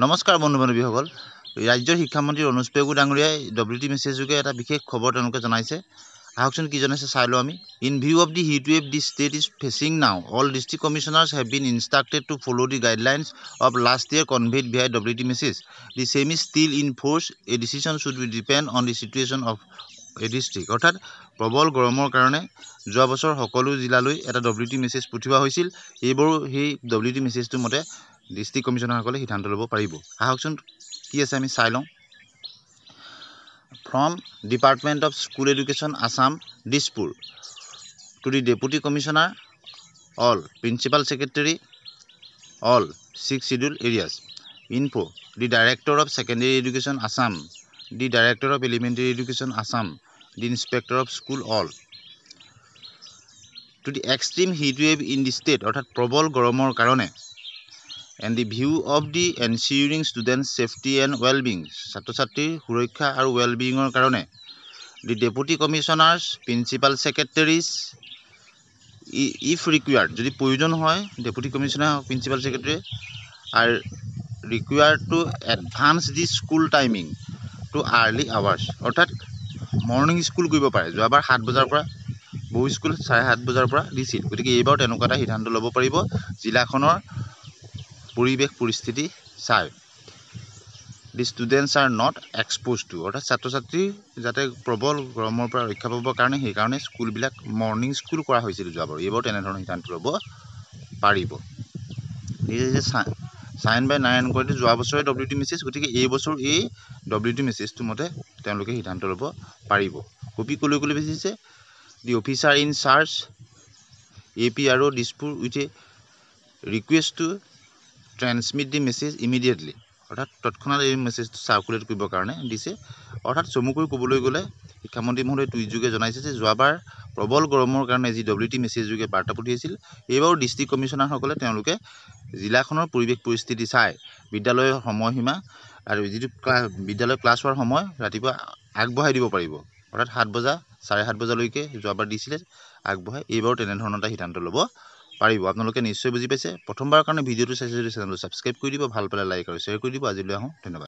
নমস্কাৰ বন্ধু বান্ধৱীসকল ৰাজ্যৰ শিক্ষামন্ত্ৰী অনুজ পেগু ডাঙৰীয়াই ডব্লিউটি মেছেজ যোগে এটা বিশেষ খবৰ তেওঁলোকে জনাইছে আহকচোন কি জনাইছে চাই লওঁ আমি in view of the heat wave the state is facing now all district commissioners have been instructed to follow the guidelines of last year conveyed via WT message the same is still in force a decision should be depend on the situation of a district অৰ্থাৎ প্ৰবল গৰমৰ কাৰণে যোৱা বছৰ সকলো জিলালৈ এটা WT message পঠিওৱা হৈছিল এইবাৰো সেই ডব্লিউটি মেছেজটো মতে ডিষ্ট্ৰিক্ট কমিশনাৰসকলে সিদ্ধান্ত ল'ব পাৰিব আহকচোন কি আছে আমি চাই লওঁ from department of school education Assam Dispur to the deputy commissioner all principal secretary all 6 scheduled areas info the director of secondary education Assam the director of elementary education Assam the inspector of school all to the extreme heat wave in the state অৰ্থাৎ প্ৰবল গৰমৰ কাৰণে and the view of the ensuring students safety and well-being ছাত্ৰ ছাত্ৰীৰ সুৰক্ষা আৰু well-beingৰ কাৰণে the deputy commissioners principal secretaries if required যদি প্ৰয়োজন হয় deputy commissioner principal secretary are required to advance the school timing to early hours অৰ্থাৎ morning school কৰিব পাৰে যোৱাবাৰ 7 বজাৰ পৰা বহু স্কুল 7:30 বজাৰ পৰা দিছিল গতিকে এইবাৰ তেনেকুৱা এটা সিদ্ধান্ত ল'ব পাৰিব জিলাখনৰ পৰিবেশ পৰিস্থিতি চাই the students are not exposed to অৰ্থাৎ ছাত্ৰ ছাত্ৰী যাতে প্ৰবল গৰমৰ পৰা ৰক্ষা পাবৰ কাৰণে সেইকাৰণে স্কুলবিলাক মৰ্নিং স্কুল কৰা হৈছিল যোৱাবাৰ এইবাৰ তেনেধৰণৰ সিদ্ধান্ত ল'ব পাৰিব চাইন বাই নাৰায়ণ কৰিলে যোৱা বছৰে ডব্লিউটি মেছেজ গতিকে এই বছৰ এই ডব্লিউটি মেছেজটো মতে তেওঁলোকে সিদ্ধান্ত ল'ব পাৰিব কপি কলৈ বেছিছে the officer in charge A P R O' Dispur with a request to transmit the message immediately অৰ্থাৎ তৎক্ষণাৎ এই মেছেজটো চাৰ্কুলেট কৰিবৰ কাৰণে দিছে অৰ্থাৎ চমুকৈ ক'বলৈ গ'লে শিক্ষামন্ত্ৰী মহোদয়ে টুইট যোগে জনাইছে যে যোৱাবাৰ প্ৰবল গৰমৰ কাৰণে যি ডব্লিউটি মেছেজ যোগে বাৰ্তা পঠিয়াইছিল এইবাৰ ডিষ্ট্ৰিক্ট কমিশনাৰসকলে তেওঁলোকে জিলাখনৰ পৰিৱেশ পৰিস্থিতি চাই বিদ্যালয়ৰ সময়সীমা আৰু যিটো বিদ্যালয় ক্লাছ হোৱাৰ সময় ৰাতিপুৱা আগবঢ়াই দিব পাৰিব অৰ্থাৎ 7 বজা 7:30 বজালৈকে যোৱাবাৰ দিছিলে আগবঢ়াই এইবাৰো তেনেধৰণৰ এটা সিদ্ধান্ত ল'ব পাৰিব আপোনালোকে নিশ্চয় বুজি পাইছে প্ৰথমবাৰৰ কাৰণে ভিডিঅ'টো চাইছে যদি চেনেলটো ছাবস্ক্ৰাইব কৰি দিব ভাল পালে লাইক আৰু শ্বেয়াৰ কৰি দিব আজিলৈ আহোঁ ধন্যবাদ